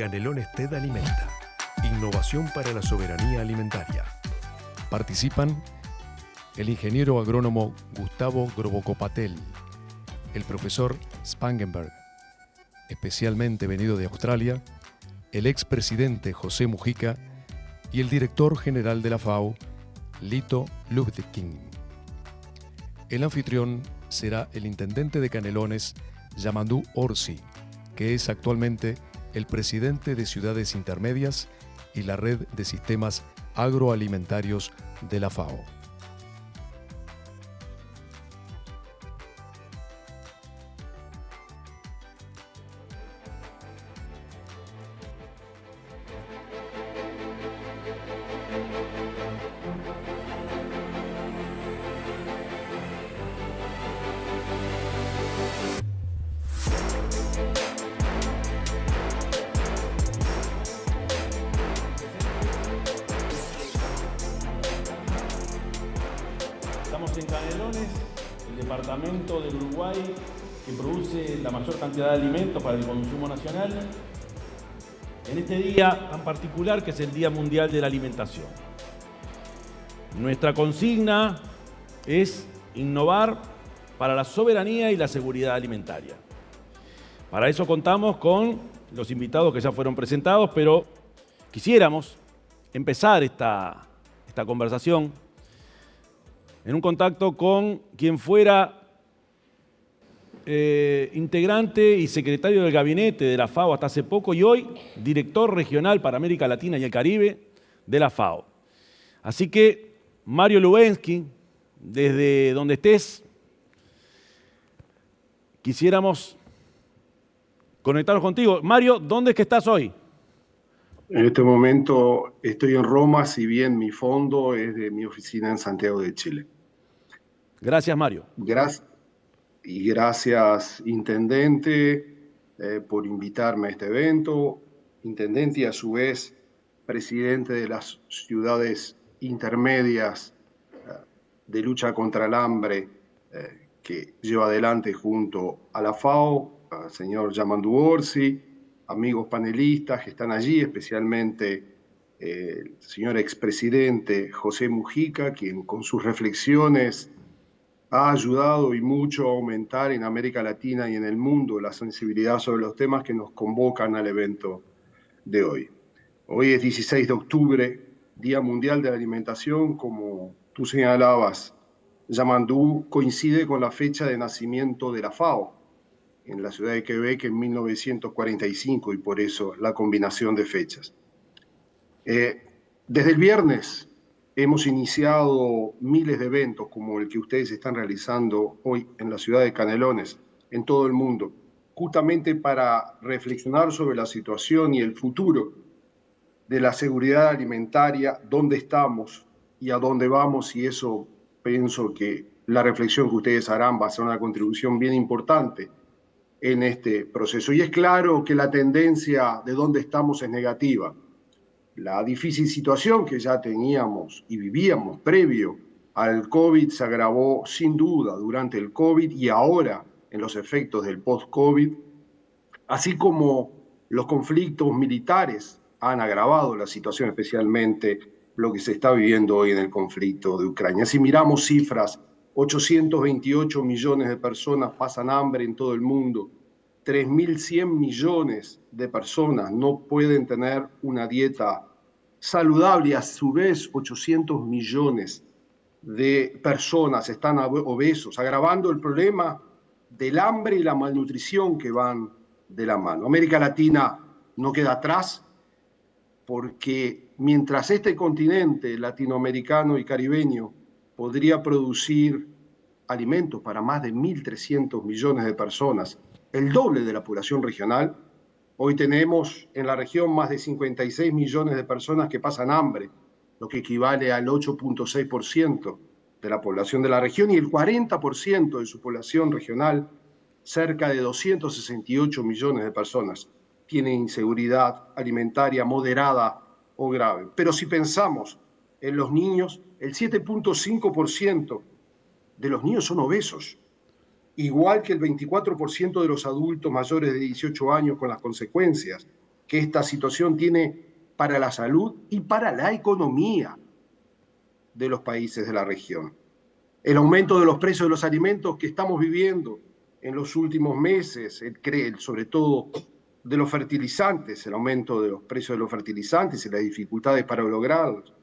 Canelones TED Alimenta. Innovación para la soberanía alimentaria. Participan el ingeniero agrónomo Gustavo Grobocopatel, el profesor Spangenberg, especialmente venido de Australia, el expresidente José Mujica y el director general de la FAO, Lito Lubdekin. El anfitrión será el intendente de Canelones, Yamandu Orsi, que es actualmente el presidente de Ciudades Intermedias y la red de sistemas agroalimentarios de la FAO. Estamos en Canelones, el departamento del Uruguay que produce la mayor cantidad de alimentos para el consumo nacional, en este día tan particular que es el Día Mundial de la Alimentación. Nuestra consigna es innovar para la soberanía y la seguridad alimentaria. Para eso contamos con los invitados que ya fueron presentados, pero quisiéramos empezar esta conversación en un contacto con quien fuera integrante y secretario del gabinete de la FAO hasta hace poco y hoy director regional para América Latina y el Caribe de la FAO. Así que, Mario Lubensky, desde donde estés, quisiéramos conectarnos contigo. Mario, ¿dónde es que estás hoy? En este momento estoy en Roma, si bien mi fondo es de mi oficina en Santiago de Chile. Gracias, Mario. Gracias, Intendente, por invitarme a este evento. Intendente y a su vez presidente de las ciudades intermedias de lucha contra el hambre que lleva adelante junto a la FAO, al señor Yamandu Orsi, amigos panelistas que están allí, especialmente el señor expresidente José Mujica, quien con sus reflexiones ha ayudado y mucho a aumentar en América Latina y en el mundo la sensibilidad sobre los temas que nos convocan al evento de hoy. Hoy es 16 de octubre, Día Mundial de la Alimentación, como tú señalabas, Yamandu, coincide con la fecha de nacimiento de la FAO, en la ciudad de Quebec en 1945, y por eso la combinación de fechas. Desde el viernes hemos iniciado miles de eventos como el que ustedes están realizando hoy en la ciudad de Canelones, en todo el mundo, justamente para reflexionar sobre la situación y el futuro de la seguridad alimentaria, dónde estamos y a dónde vamos, y eso pienso que la reflexión que ustedes harán va a ser una contribución bien importante en este proceso. Y es claro que la tendencia de dónde estamos es negativa. La difícil situación que ya teníamos y vivíamos previo al COVID se agravó sin duda durante el COVID y ahora en los efectos del post-COVID, así como los conflictos militares han agravado la situación, especialmente lo que se está viviendo hoy en el conflicto de Ucrania. Si miramos cifras, 828 millones de personas pasan hambre en todo el mundo. 3.100 millones de personas no pueden tener una dieta saludable y a su vez 800 millones de personas están obesos, agravando el problema del hambre y la malnutrición que van de la mano. América Latina no queda atrás porque mientras este continente latinoamericano y caribeño podría producir alimentos para más de 1.300 millones de personas, el doble de la población regional, hoy tenemos en la región más de 56 millones de personas que pasan hambre, lo que equivale al 8.6% de la población de la región y el 40% de su población regional, cerca de 268 millones de personas, tienen inseguridad alimentaria moderada o grave. Pero si pensamos en los niños, el 7.5% de los niños son obesos, igual que el 24% de los adultos mayores de 18 años, con las consecuencias que esta situación tiene para la salud y para la economía de los países de la región. El aumento de los precios de los alimentos que estamos viviendo en los últimos meses, sobre todo de los fertilizantes, el aumento de los precios de los fertilizantes y las dificultades para lograrlos.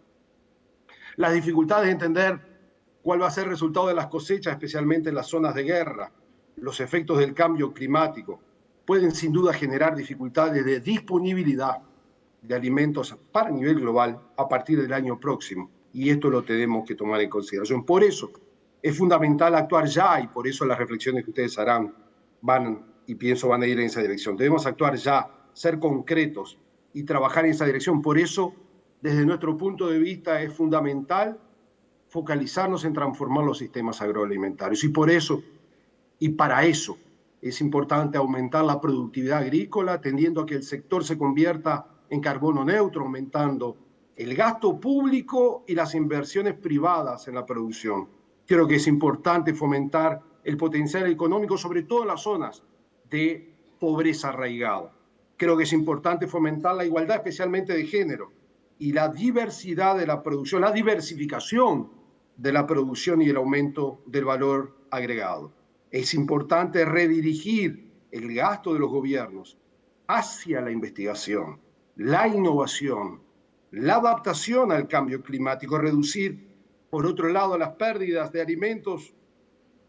Las dificultades de entender cuál va a ser el resultado de las cosechas, especialmente en las zonas de guerra, los efectos del cambio climático, pueden sin duda generar dificultades de disponibilidad de alimentos para nivel global a partir del año próximo. Y esto lo tenemos que tomar en consideración. Por eso es fundamental actuar ya, y por eso las reflexiones que ustedes harán van a ir en esa dirección. Debemos actuar ya, ser concretos y trabajar en esa dirección. Por eso, desde nuestro punto de vista, es fundamental focalizarnos en transformar los sistemas agroalimentarios. Y por eso, y para eso, es importante aumentar la productividad agrícola, tendiendo a que el sector se convierta en carbono neutro, aumentando el gasto público y las inversiones privadas en la producción. Creo que es importante fomentar el potencial económico, sobre todo en las zonas de pobreza arraigada. Creo que es importante fomentar la igualdad, especialmente de género, y la diversidad de la producción, la diversificación de la producción y el aumento del valor agregado. Es importante redirigir el gasto de los gobiernos hacia la investigación, la innovación, la adaptación al cambio climático, reducir, por otro lado, las pérdidas de alimentos,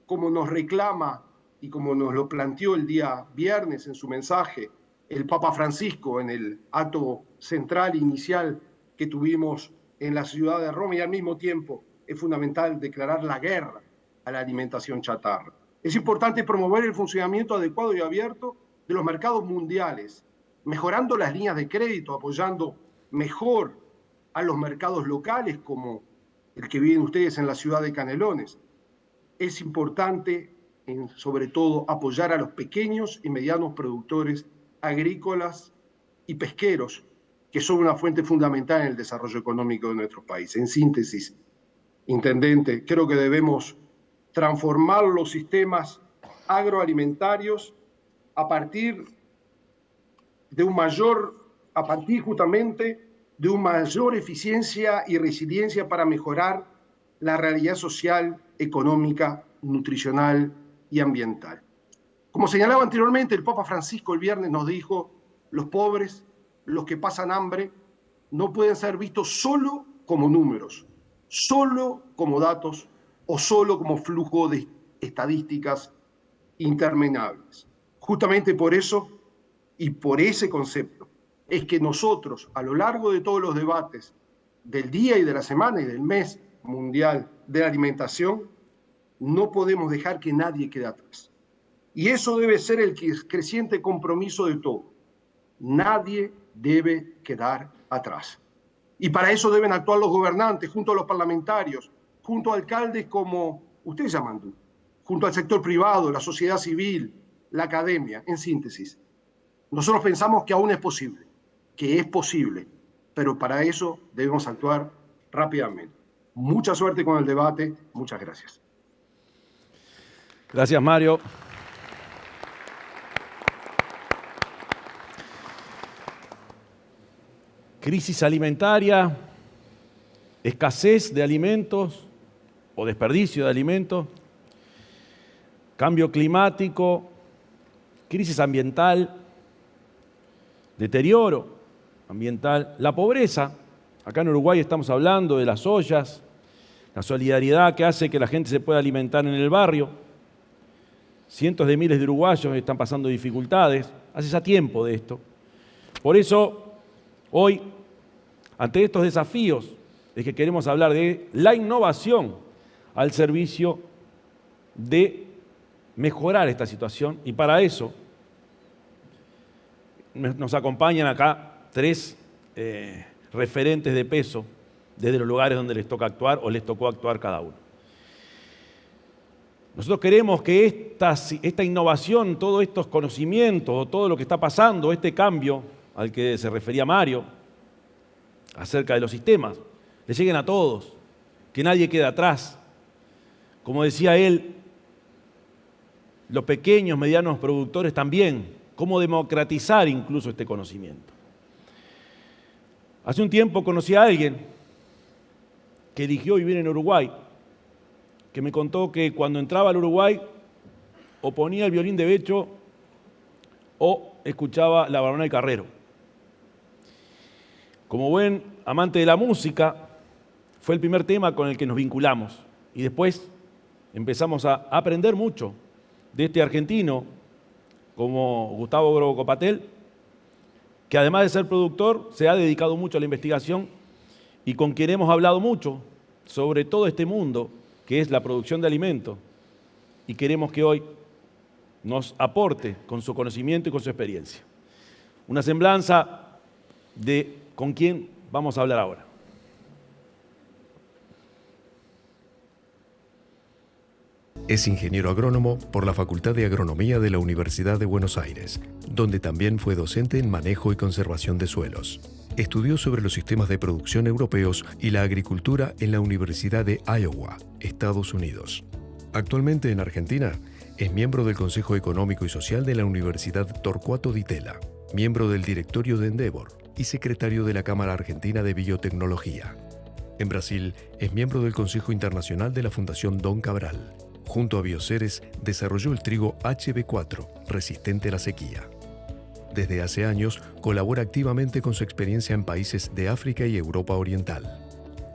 como nos reclama y como nos lo planteó el día viernes en su mensaje el Papa Francisco en el acto central inicial que tuvimos en la ciudad de Roma, y al mismo tiempo es fundamental declarar la guerra a la alimentación chatarra. Es importante promover el funcionamiento adecuado y abierto de los mercados mundiales, mejorando las líneas de crédito, apoyando mejor a los mercados locales como el que viven ustedes en la ciudad de Canelones. Es importante, sobre todo, apoyar a los pequeños y medianos productores agrícolas y pesqueros, que son una fuente fundamental en el desarrollo económico de nuestro país. En síntesis, intendente, creo que debemos transformar los sistemas agroalimentarios a partir justamente de una mayor eficiencia y resiliencia para mejorar la realidad social, económica, nutricional y ambiental. Como señalaba anteriormente, el Papa Francisco el viernes nos dijo: los pobres, los que pasan hambre, no pueden ser vistos solo como números, solo como datos o solo como flujo de estadísticas interminables. Justamente por eso y por ese concepto es que nosotros, a lo largo de todos los debates del día y de la semana y del mes mundial de la alimentación, no podemos dejar que nadie quede atrás. Y eso debe ser el creciente compromiso de todos. Nadie debe quedar atrás. Y para eso deben actuar los gobernantes, junto a los parlamentarios, junto a alcaldes como usted, Yamandú, junto al sector privado, la sociedad civil, la academia. En síntesis, nosotros pensamos que aún es posible, pero para eso debemos actuar rápidamente. Mucha suerte con el debate. Muchas gracias. Gracias, Mario. Crisis alimentaria, escasez de alimentos o desperdicio de alimentos, cambio climático, crisis ambiental, deterioro ambiental, la pobreza. Acá en Uruguay estamos hablando de las ollas, la solidaridad que hace que la gente se pueda alimentar en el barrio. Cientos de miles de uruguayos están pasando dificultades, hace ya tiempo de esto. Por eso, hoy, ante estos desafíos, es que queremos hablar de la innovación al servicio de mejorar esta situación, y para eso nos acompañan acá tres referentes de peso desde los lugares donde les toca actuar o les tocó actuar cada uno. Nosotros queremos que esta innovación, todos estos conocimientos, todo lo que está pasando, este cambio al que se refería Mario, acerca de los sistemas, le lleguen a todos, que nadie quede atrás. Como decía él, los pequeños, medianos productores también, cómo democratizar incluso este conocimiento. Hace un tiempo conocí a alguien que eligió vivir en Uruguay, que me contó que cuando entraba al Uruguay o ponía el violín de Becho o escuchaba La Barona del Carrero. Como buen amante de la música, fue el primer tema con el que nos vinculamos y después empezamos a aprender mucho de este argentino como Gustavo Grobocopatel, que además de ser productor, se ha dedicado mucho a la investigación y con quien hemos hablado mucho sobre todo este mundo que es la producción de alimentos y queremos que hoy nos aporte con su conocimiento y con su experiencia. Una semblanza de con quién vamos a hablar ahora. Es ingeniero agrónomo por la Facultad de Agronomía de la Universidad de Buenos Aires, donde también fue docente en manejo y conservación de suelos. Estudió sobre los sistemas de producción europeos y la agricultura en la Universidad de Iowa, Estados Unidos. Actualmente en Argentina, es miembro del Consejo Económico y Social de la Universidad Torcuato Di Tella, miembro del directorio de Endeavor y secretario de la Cámara Argentina de Biotecnología. En Brasil, es miembro del Consejo Internacional de la Fundación Don Cabral. Junto a Bioceres, desarrolló el trigo HB4, resistente a la sequía. Desde hace años, colabora activamente con su experiencia en países de África y Europa Oriental.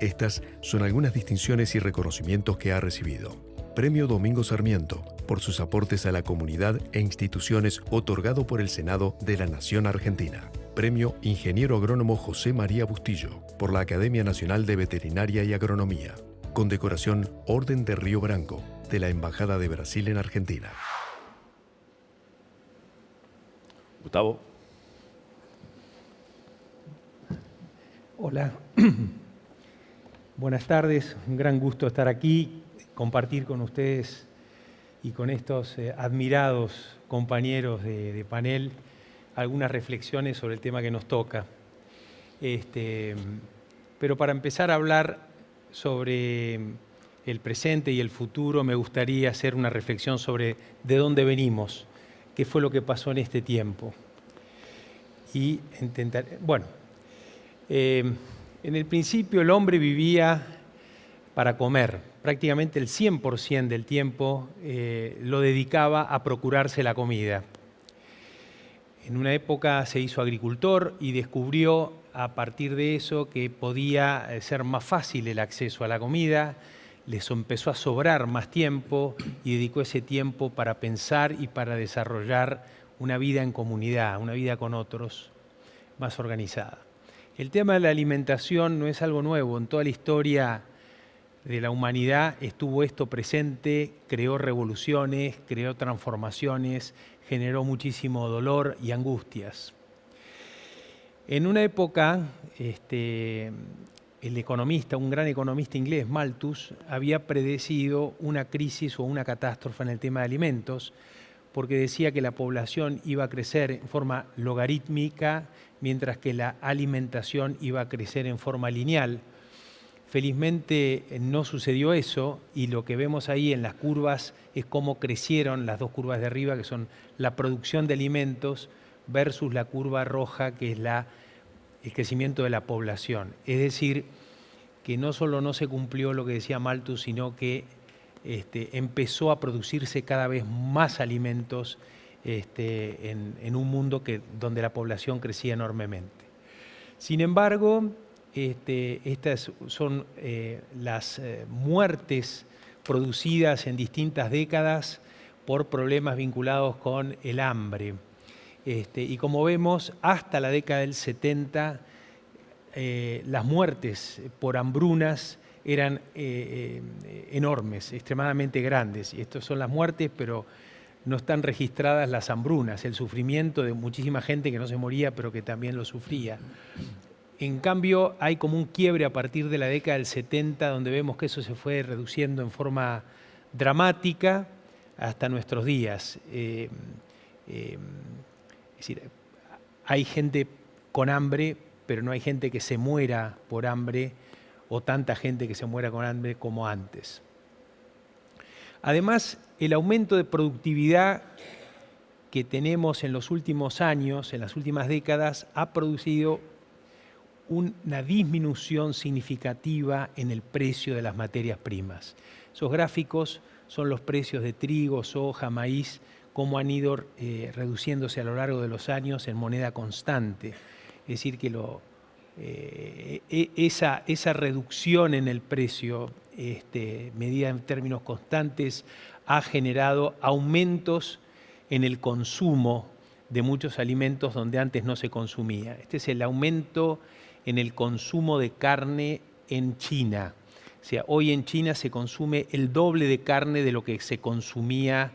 Estas son algunas distinciones y reconocimientos que ha recibido. Premio Domingo Sarmiento, por sus aportes a la comunidad e instituciones otorgado por el Senado de la Nación Argentina. Premio Ingeniero Agrónomo José María Bustillo, por la Academia Nacional de Veterinaria y Agronomía. Condecoración Orden de Río Branco, de la Embajada de Brasil en Argentina. Gustavo. Hola. Buenas tardes, un gran gusto estar aquí, compartir con ustedes y con estos admirados compañeros de panel algunas reflexiones sobre el tema que nos toca. Pero para empezar a hablar sobre el presente y el futuro, me gustaría hacer una reflexión sobre de dónde venimos, qué fue lo que pasó en este tiempo. Y intentar, en el principio el hombre vivía para comer. Prácticamente el 100% del tiempo lo dedicaba a procurarse la comida. En una época se hizo agricultor y descubrió a partir de eso que podía ser más fácil el acceso a la comida, les empezó a sobrar más tiempo y dedicó ese tiempo para pensar y para desarrollar una vida en comunidad, una vida con otros, más organizada. El tema de la alimentación no es algo nuevo, en toda la historia de la humanidad estuvo esto presente, creó revoluciones, creó transformaciones, generó muchísimo dolor y angustias. En una época, el economista, un gran economista inglés, Malthus, había predecido una crisis o una catástrofe en el tema de alimentos, porque decía que la población iba a crecer en forma logarítmica, mientras que la alimentación iba a crecer en forma lineal. Felizmente no sucedió eso, y lo que vemos ahí en las curvas es cómo crecieron las dos curvas de arriba, que son la producción de alimentos versus la curva roja, que es el crecimiento de la población. Es decir, que no solo no se cumplió lo que decía Malthus, sino que empezó a producirse cada vez más alimentos en un mundo donde la población crecía enormemente. Sin embargo, estas son las muertes producidas en distintas décadas por problemas vinculados con el hambre. Y como vemos, hasta la década del 70, las muertes por hambrunas eran enormes, extremadamente grandes. Y estas son las muertes, pero no están registradas las hambrunas, el sufrimiento de muchísima gente que no se moría, pero que también lo sufría. En cambio, hay como un quiebre a partir de la década del 70, donde vemos que eso se fue reduciendo en forma dramática hasta nuestros días. Es decir, hay gente con hambre, pero no hay gente que se muera por hambre, o tanta gente que se muera con hambre como antes. Además, el aumento de productividad que tenemos en los últimos años, en las últimas décadas, ha producido una disminución significativa en el precio de las materias primas. Esos gráficos son los precios de trigo, soja, maíz, cómo han ido reduciéndose a lo largo de los años en moneda constante. Es decir, que esa reducción en el precio, medida en términos constantes, ha generado aumentos en el consumo de muchos alimentos donde antes no se consumía. Este es el aumento en el consumo de carne en China. O sea, hoy en China se consume el doble de carne de lo que se consumía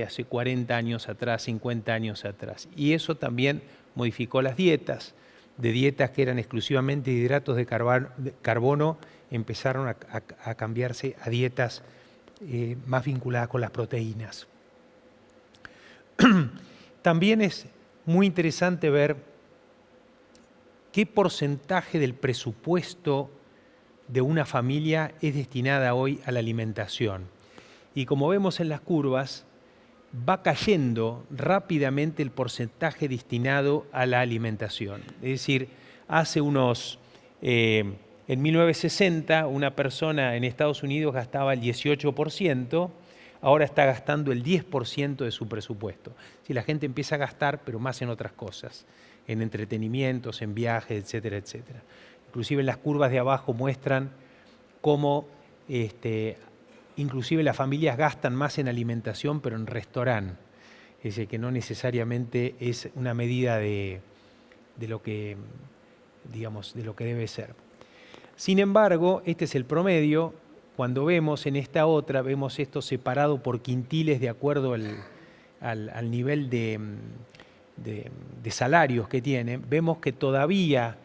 hace 40 años atrás, 50 años atrás. Y eso también modificó las dietas. De dietas que eran exclusivamente de hidratos de carbono, empezaron a cambiarse a dietas más vinculadas con las proteínas. También es muy interesante ver qué porcentaje del presupuesto de una familia es destinada hoy a la alimentación. Y como vemos en las curvas, va cayendo rápidamente el porcentaje destinado a la alimentación. Es decir, en 1960 una persona en Estados Unidos gastaba el 18%, ahora está gastando el 10% de su presupuesto. Si la gente empieza a gastar, pero más en otras cosas, en entretenimientos, en viajes, etcétera, etcétera. Inclusive las curvas de abajo muestran cómo inclusive las familias gastan más en alimentación, pero en restaurante. Es decir, que no necesariamente es una medida de lo que, digamos, de lo que debe ser. Sin embargo, este es el promedio. Cuando vemos en esta otra, vemos esto separado por quintiles de acuerdo al nivel de salarios que tienen, vemos que todavía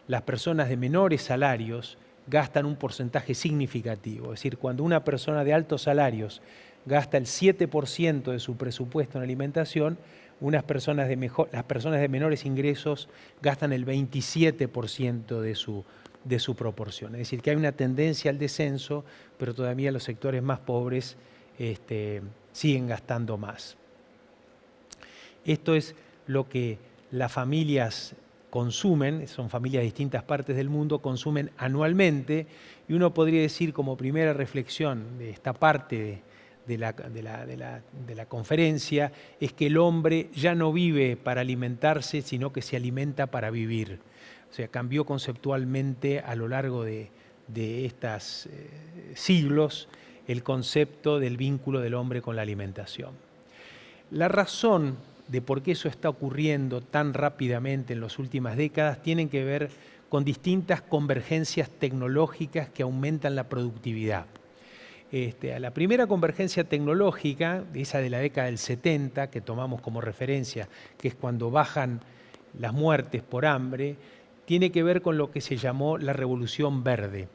las personas de menores salarios gastan un porcentaje significativo. Es decir, cuando una persona de altos salarios gasta el 7% de su presupuesto en alimentación, las personas de menores ingresos gastan el 27% de su proporción. Es decir, que hay una tendencia al descenso, pero todavía los sectores más pobres siguen gastando más. Esto es lo que las familias consumen, son familias de distintas partes del mundo, consumen anualmente, y uno podría decir como primera reflexión de esta parte de la conferencia, es que el hombre ya no vive para alimentarse, sino que se alimenta para vivir. O sea, cambió conceptualmente a lo largo de estos siglos el concepto del vínculo del hombre con la alimentación. La razón de por qué eso está ocurriendo tan rápidamente en las últimas décadas tienen que ver con distintas convergencias tecnológicas que aumentan la productividad. La primera convergencia tecnológica, esa de la década del 70, que tomamos como referencia, que es cuando bajan las muertes por hambre, tiene que ver con lo que se llamó la Revolución Verde,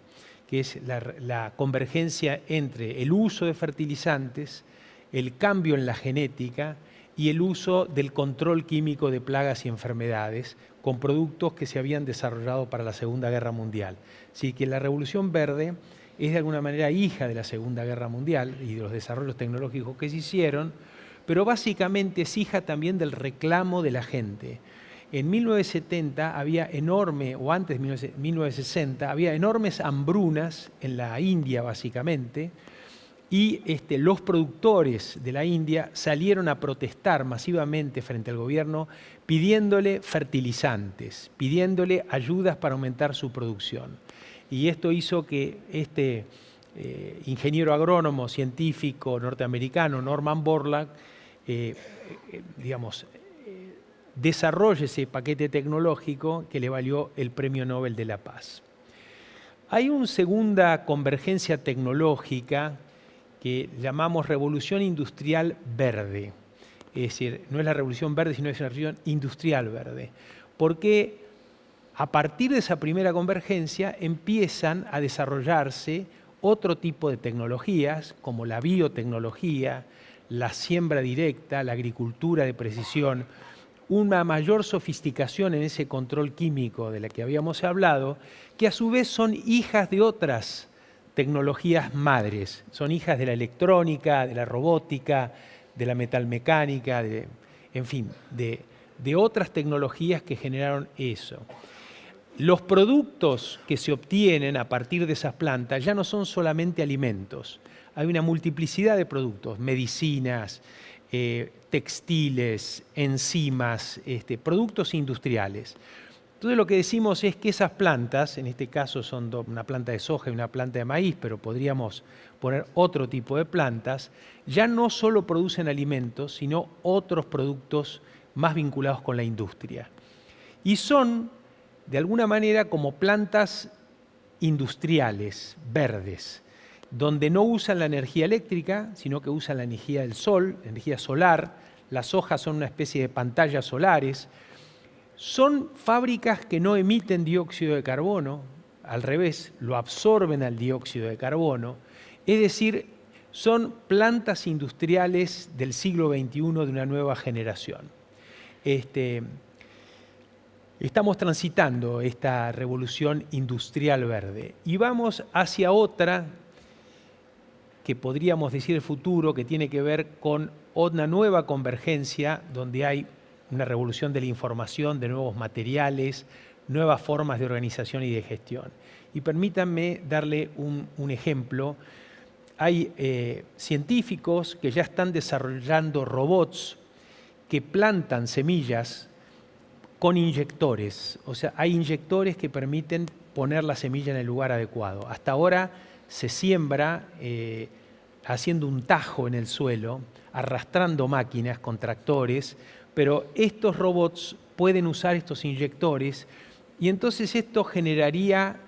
que es la convergencia entre el uso de fertilizantes, el cambio en la genética y el uso del control químico de plagas y enfermedades con productos que se habían desarrollado para la Segunda Guerra Mundial. Así que la Revolución Verde es de alguna manera hija de la Segunda Guerra Mundial y de los desarrollos tecnológicos que se hicieron, pero básicamente es hija también del reclamo de la gente. En 1970 o antes de 1960, había enormes hambrunas en la India básicamente, y los productores de la India salieron a protestar masivamente frente al gobierno pidiéndole fertilizantes, pidiéndole ayudas para aumentar su producción. Y esto hizo que ingeniero agrónomo científico norteamericano, Norman Borlaug, desarrolle ese paquete tecnológico que le valió el Premio Nobel de la Paz. Hay una segunda convergencia tecnológica que llamamos revolución industrial verde. Es decir, no es la revolución verde, sino es la revolución industrial verde. Porque a partir de esa primera convergencia empiezan a desarrollarse otro tipo de tecnologías, como la biotecnología, la siembra directa, la agricultura de precisión, una mayor sofisticación en ese control químico de la que habíamos hablado, que a su vez son hijas de otras tecnologías madres, son hijas de la electrónica, de la robótica, de la metalmecánica, de otras tecnologías que generaron eso. los productos que se obtienen a partir de esas plantas ya no son solamente alimentos. Hay una multiplicidad de productos, medicinas, textiles, enzimas, productos industriales. Entonces lo que decimos es que esas plantas, en este caso son una planta de soja y una planta de maíz, pero podríamos poner otro tipo de plantas, ya no solo producen alimentos, sino otros productos más vinculados con la industria. Y son, de alguna manera, como plantas industriales, verdes, donde no usan la energía eléctrica, sino que usan la energía del sol, la energía solar. Las hojas son una especie de pantallas solares. Son fábricas que no emiten dióxido de carbono, al revés, lo absorben al dióxido de carbono. Es decir, son plantas industriales del siglo XXI de una nueva generación. Estamos transitando esta revolución industrial verde y vamos hacia otra que podríamos decir el futuro, que tiene que ver con una nueva convergencia donde hay una revolución de la información, de nuevos materiales, nuevas formas de organización y de gestión. Y permítanme darle un ejemplo. Hay científicos que ya están desarrollando robots que plantan semillas con inyectores. O sea, hay inyectores que permiten poner la semilla en el lugar adecuado. Hasta ahora se siembra haciendo un tajo en el suelo, arrastrando máquinas con tractores, pero estos robots pueden usar estos inyectores y entonces esto generaría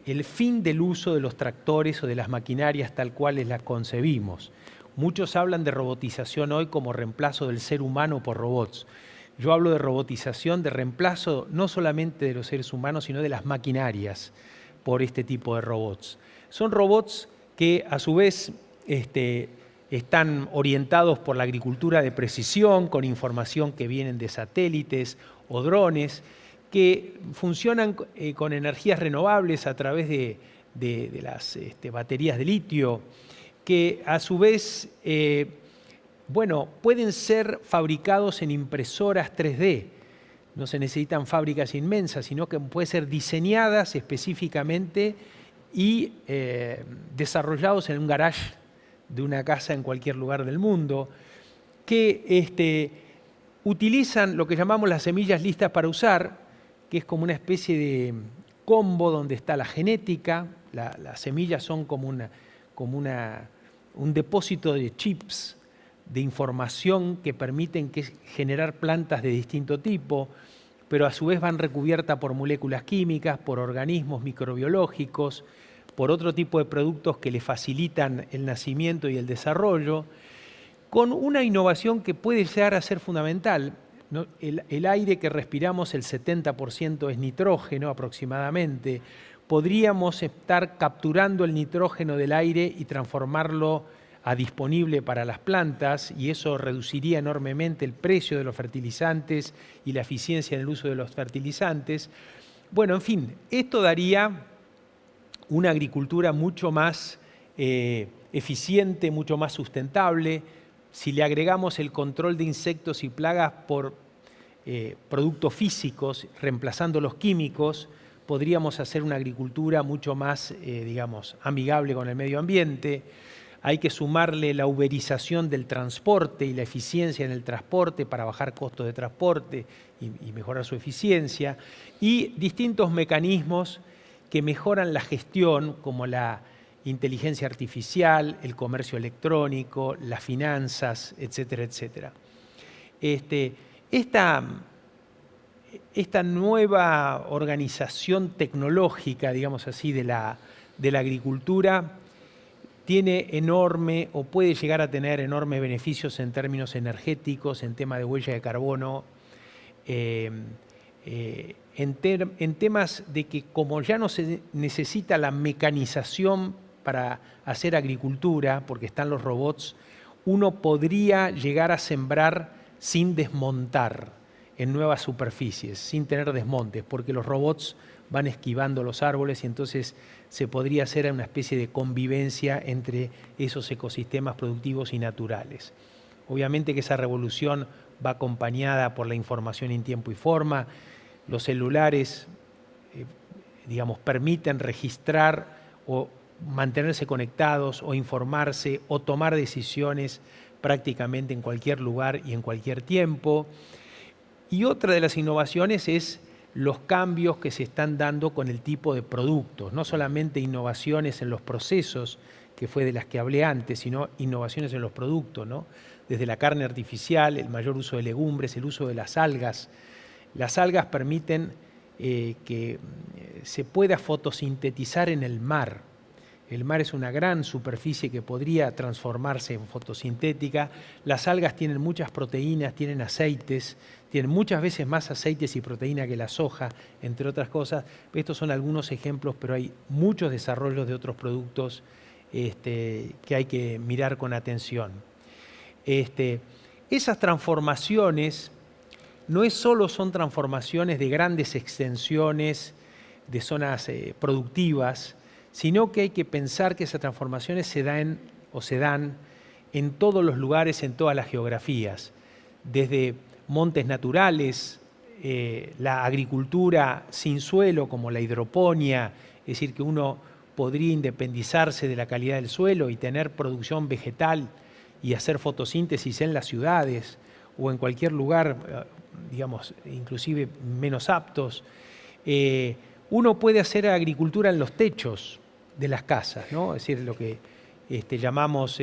el fin del uso de los tractores o de las maquinarias tal cuales las concebimos. Muchos hablan de robotización hoy como reemplazo del ser humano por robots. Yo hablo de robotización, de reemplazo no solamente de los seres humanos, sino de las maquinarias por este tipo de robots. Son robots que a su vez están orientados por la agricultura de precisión, con información que vienen de satélites o drones, que funcionan con energías renovables a través de las baterías de litio, que a su vez pueden ser fabricados en impresoras 3D. No se necesitan fábricas inmensas, sino que pueden ser diseñadas específicamente y desarrollados en un garage de una casa en cualquier lugar del mundo, que utilizan lo que llamamos las semillas listas para usar, que es como una especie de combo donde está la genética. Las semillas son como un depósito de chips, de información que permiten generar plantas de distinto tipo, pero a su vez van recubiertas por moléculas químicas, por organismos microbiológicos, por otro tipo de productos que le facilitan el nacimiento y el desarrollo, con una innovación que puede llegar a ser fundamental. El aire que respiramos, el 70% es nitrógeno aproximadamente. Podríamos estar capturando el nitrógeno del aire y transformarlo a disponible para las plantas, y eso reduciría enormemente el precio de los fertilizantes y la eficiencia en el uso de los fertilizantes. Bueno, en fin, esto daría una agricultura mucho más eficiente, mucho más sustentable. Si le agregamos el control de insectos y plagas por productos físicos, reemplazando los químicos, podríamos hacer una agricultura mucho más, amigable con el medio ambiente. Hay que sumarle la uberización del transporte y la eficiencia en el transporte para bajar costos de transporte y mejorar su eficiencia, y distintos mecanismos que mejoran la gestión, como la inteligencia artificial, el comercio electrónico, las finanzas, etcétera, etcétera. Esta nueva organización tecnológica, digamos así, de la agricultura tiene enorme, o puede llegar a tener enormes beneficios en términos energéticos, en tema de huella de carbono, en temas de que como ya no se necesita la mecanización para hacer agricultura, porque están los robots, uno podría llegar a sembrar sin desmontar en nuevas superficies, sin tener desmontes, porque los robots van esquivando los árboles y entonces se podría hacer una especie de convivencia entre esos ecosistemas productivos y naturales. Obviamente que esa revolución va acompañada por la información en tiempo y forma. Los celulares digamos, permiten registrar o mantenerse conectados o informarse o tomar decisiones prácticamente en cualquier lugar y en cualquier tiempo. Y otra de las innovaciones es los cambios que se están dando con el tipo de productos, no solamente innovaciones en los procesos, que fue de las que hablé antes, sino innovaciones en los productos, ¿no? Desde la carne artificial, el mayor uso de legumbres, el uso de las algas. Las algas permiten que se pueda fotosintetizar en el mar. El mar es una gran superficie que podría transformarse en fotosintética. Las algas tienen muchas proteínas, tienen aceites, tienen muchas veces más aceites y proteína que la soja, entre otras cosas. Estos son algunos ejemplos, pero hay muchos desarrollos de otros productos que hay que mirar con atención. Esas transformaciones no solo son transformaciones de grandes extensiones de zonas productivas, sino que hay que pensar que esas transformaciones se dan en todos los lugares, en todas las geografías, desde montes naturales, la agricultura sin suelo como la hidroponía, es decir, que uno podría independizarse de la calidad del suelo y tener producción vegetal y hacer fotosíntesis en las ciudades o en cualquier lugar, digamos, inclusive menos aptos. Uno puede hacer agricultura en los techos de las casas, ¿no? Es decir, lo que llamamos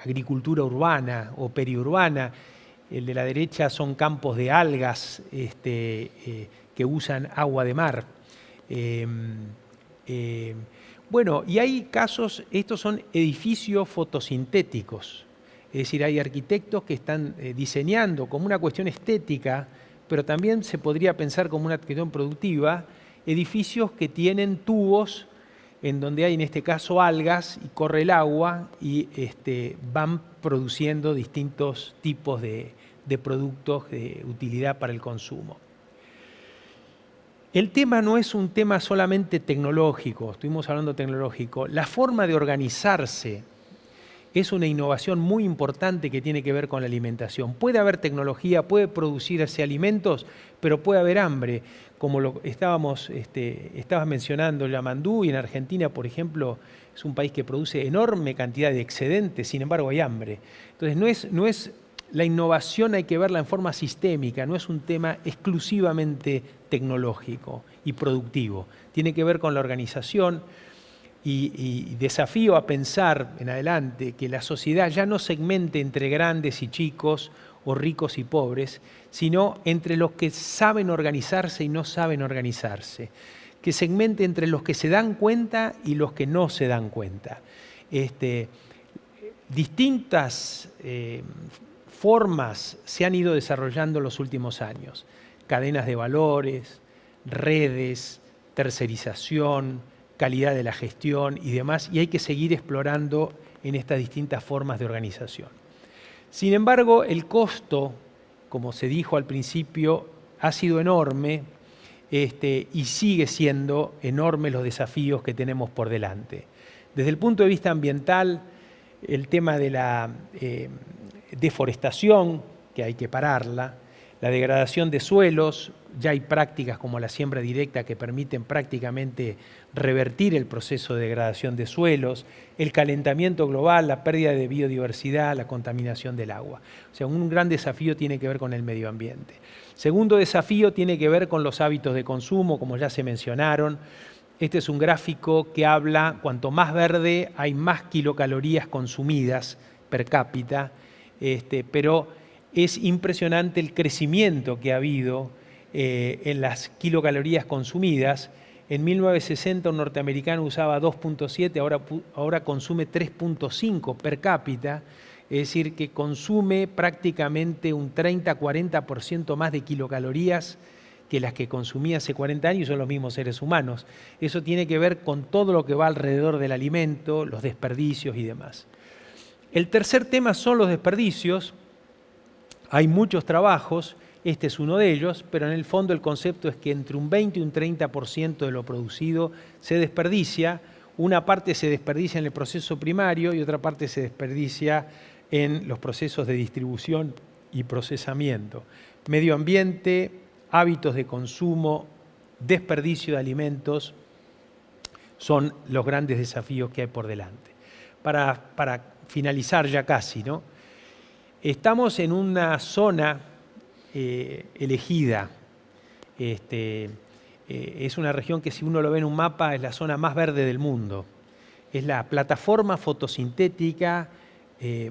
agricultura urbana o periurbana. El de la derecha son campos de algas que usan agua de mar. Bueno, y hay casos, estos son edificios fotosintéticos. Es decir, hay arquitectos que están diseñando como una cuestión estética, pero también se podría pensar como una cuestión productiva, edificios que tienen tubos en donde hay en este caso algas y corre el agua y van produciendo distintos tipos de productos de utilidad para el consumo. El tema no es un tema solamente tecnológico, estuvimos hablando tecnológico, la forma de organizarse es una innovación muy importante que tiene que ver con la alimentación. Puede haber tecnología, puede producirse alimentos, pero puede haber hambre. Como lo estabas mencionando, Yamandú, y en Argentina, por ejemplo, es un país que produce enorme cantidad de excedentes, sin embargo hay hambre. Entonces la innovación hay que verla en forma sistémica, no es un tema exclusivamente tecnológico y productivo. Tiene que ver con la organización. Y desafío a pensar en adelante que la sociedad ya no segmente entre grandes y chicos o ricos y pobres, sino entre los que saben organizarse y no saben organizarse. Que segmente entre los que se dan cuenta y los que no se dan cuenta. Distintas formas se han ido desarrollando en los últimos años. Cadenas de valores, redes, tercerización, calidad de la gestión y demás, y hay que seguir explorando en estas distintas formas de organización. Sin embargo, el costo, como se dijo al principio, ha sido enorme y sigue siendo enormes los desafíos que tenemos por delante. Desde el punto de vista ambiental, el tema de la deforestación, que hay que pararla, la degradación de suelos, ya hay prácticas como la siembra directa que permiten prácticamente revertir el proceso de degradación de suelos, el calentamiento global, la pérdida de biodiversidad, la contaminación del agua. O sea, un gran desafío tiene que ver con el medio ambiente. Segundo desafío tiene que ver con los hábitos de consumo, como ya se mencionaron. Este es un gráfico que habla, cuanto más verde hay más kilocalorías consumidas per cápita, pero es impresionante el crecimiento que ha habido en las kilocalorías consumidas. En 1960 un norteamericano usaba 2.7, ahora consume 3.5 per cápita, es decir, que consume prácticamente un 30-40% más de kilocalorías que las que consumía hace 40 años y son los mismos seres humanos. Eso tiene que ver con todo lo que va alrededor del alimento, los desperdicios y demás. El tercer tema son los desperdicios. Hay muchos trabajos, este es uno de ellos, pero en el fondo el concepto es que entre un 20 y un 30% de lo producido se desperdicia. Una parte se desperdicia en el proceso primario y otra parte se desperdicia en los procesos de distribución y procesamiento. Medio ambiente, hábitos de consumo, desperdicio de alimentos, son los grandes desafíos que hay por delante. Para finalizar ya casi, ¿no? Estamos en una zona elegida. Es una región que, si uno lo ve en un mapa, es la zona más verde del mundo. Es la plataforma fotosintética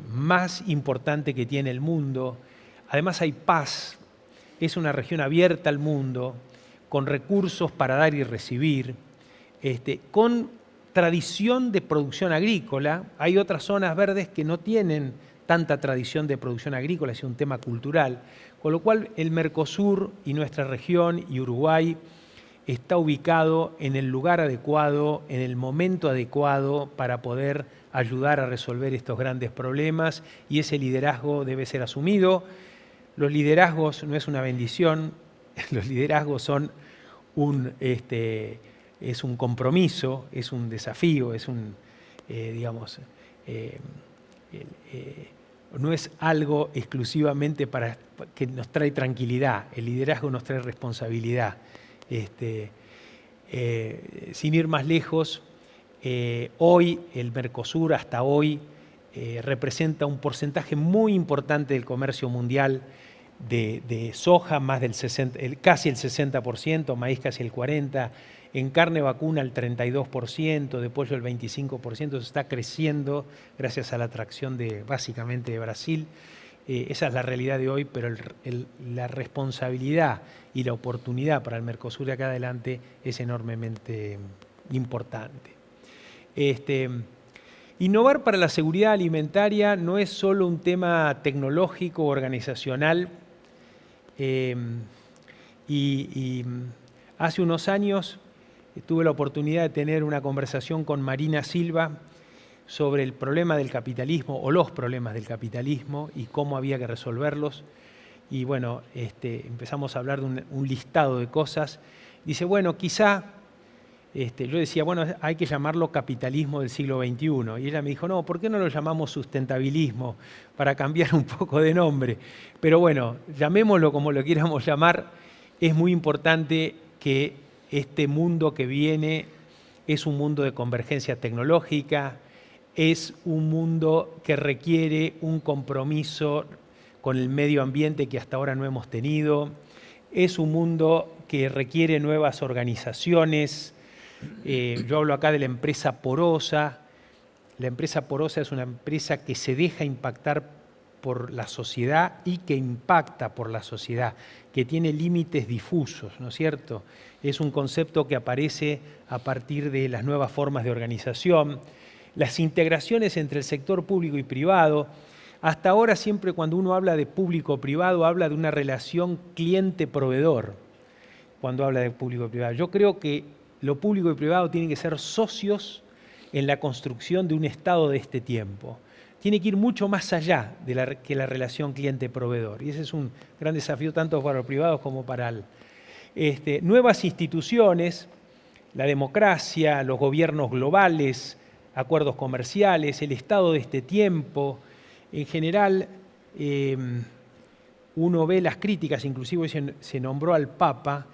más importante que tiene el mundo. Además hay paz. Es una región abierta al mundo, con recursos para dar y recibir, con tradición de producción agrícola. Hay otras zonas verdes que no tienen tanta tradición de producción agrícola, es un tema cultural, con lo cual el Mercosur y nuestra región y Uruguay está ubicado en el lugar adecuado, en el momento adecuado para poder ayudar a resolver estos grandes problemas, y ese liderazgo debe ser asumido. Los liderazgos no es una bendición, los liderazgos son es un compromiso, es un desafío, es no es algo exclusivamente para que nos trae tranquilidad. El liderazgo nos trae responsabilidad. Sin ir más lejos, hoy el Mercosur, hasta hoy, representa un porcentaje muy importante del comercio mundial de soja, más del casi el 60%, maíz casi el 40%, en carne vacuna el 32%, de pollo el 25%, se está creciendo gracias a la atracción básicamente de Brasil. Esa es la realidad de hoy, pero la responsabilidad y la oportunidad para el Mercosur de acá adelante es enormemente importante. Innovar para la seguridad alimentaria no es solo un tema tecnológico o organizacional. Hace unos años tuve la oportunidad de tener una conversación con Marina Silva sobre el problema del capitalismo o los problemas del capitalismo y cómo había que resolverlos. Y bueno, empezamos a hablar de un listado de cosas. Dice, bueno, quizá, yo decía, bueno, hay que llamarlo capitalismo del siglo XXI. Y ella me dijo, no, ¿por qué no lo llamamos sustentabilismo? Para cambiar un poco de nombre. Pero bueno, llamémoslo como lo quieramos llamar. Es muy importante que este mundo que viene es un mundo de convergencia tecnológica, es un mundo que requiere un compromiso con el medio ambiente que hasta ahora no hemos tenido, es un mundo que requiere nuevas organizaciones. Yo hablo acá de la empresa porosa. La empresa porosa es una empresa que se deja impactar por la sociedad y que impacta por la sociedad, que tiene límites difusos, ¿no es cierto? Es un concepto que aparece a partir de las nuevas formas de organización, las integraciones entre el sector público y privado. Hasta ahora, siempre cuando uno habla de público-privado, habla de una relación cliente-proveedor, cuando habla de público-privado. Yo creo que lo público y privado tienen que ser socios en la construcción de un Estado de este tiempo. Tiene que ir mucho más allá que la relación cliente-proveedor. Y ese es un gran desafío tanto para los privados como para nuevas instituciones, la democracia, los gobiernos globales, acuerdos comerciales, el Estado de este tiempo. En general, uno ve las críticas, inclusive se nombró al Papa,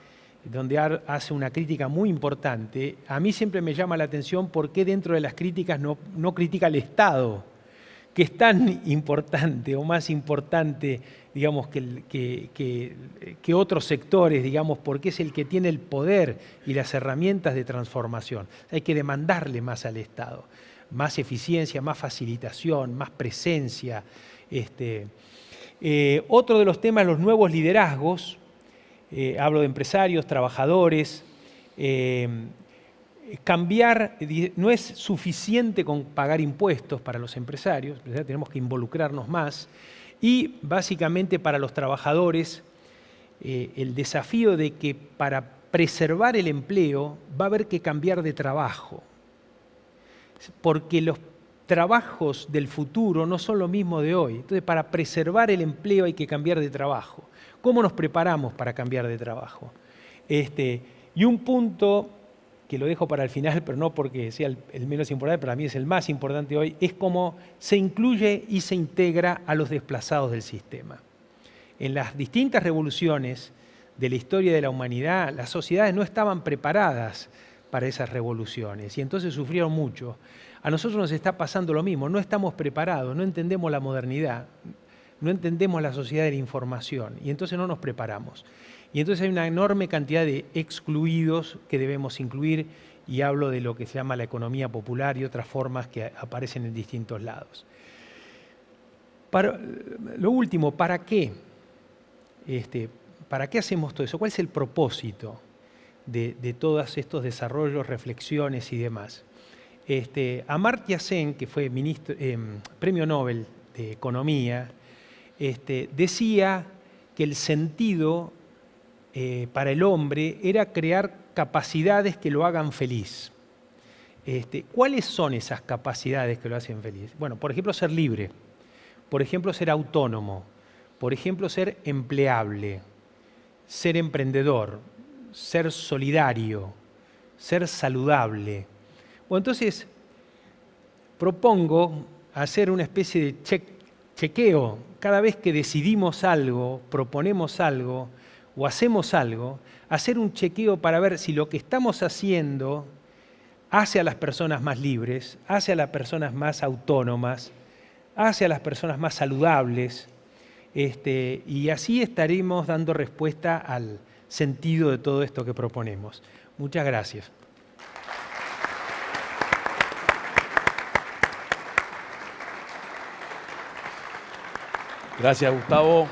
donde hace una crítica muy importante. A mí siempre me llama la atención por qué dentro de las críticas no critica al Estado, que es tan importante o más importante, digamos, que otros sectores, digamos, porque es el que tiene el poder y las herramientas de transformación. Hay que demandarle más al Estado, más eficiencia, más facilitación, más presencia. Otro de los temas, los nuevos liderazgos. Hablo de empresarios, trabajadores. Cambiar, no es suficiente con pagar impuestos para los empresarios, tenemos que involucrarnos más. Y básicamente para los trabajadores, el desafío de que para preservar el empleo va a haber que cambiar de trabajo, porque los trabajos del futuro no son lo mismo de hoy. Entonces, para preservar el empleo hay que cambiar de trabajo. ¿Cómo nos preparamos para cambiar de trabajo? Y un punto que lo dejo para el final, pero no porque sea el menos importante, para mí es el más importante hoy, es cómo se incluye y se integra a los desplazados del sistema. En las distintas revoluciones de la historia de la humanidad, las sociedades no estaban preparadas para esas revoluciones y entonces sufrieron mucho. A nosotros nos está pasando lo mismo, no estamos preparados, no entendemos la modernidad, no entendemos la sociedad de la información y entonces no nos preparamos. Y entonces hay una enorme cantidad de excluidos que debemos incluir y hablo de lo que se llama la economía popular y otras formas que aparecen en distintos lados. Lo último, ¿para qué? ¿Para qué hacemos todo eso? ¿Cuál es el propósito de todos estos desarrollos, reflexiones y demás? Amartya Sen, que fue premio Nobel de Economía, decía que el sentido para el hombre era crear capacidades que lo hagan feliz. ¿Cuáles son esas capacidades que lo hacen feliz? Bueno, por ejemplo, ser libre, por ejemplo, ser autónomo, por ejemplo, ser empleable, ser emprendedor, ser solidario, ser saludable. Bueno, entonces propongo hacer una especie de chequeo. Cada vez que decidimos algo, proponemos algo o hacemos algo, hacer un chequeo para ver si lo que estamos haciendo hace a las personas más libres, hace a las personas más autónomas, hace a las personas más saludables, y así estaremos dando respuesta al sentido de todo esto que proponemos. Muchas gracias. Gracias, Gustavo.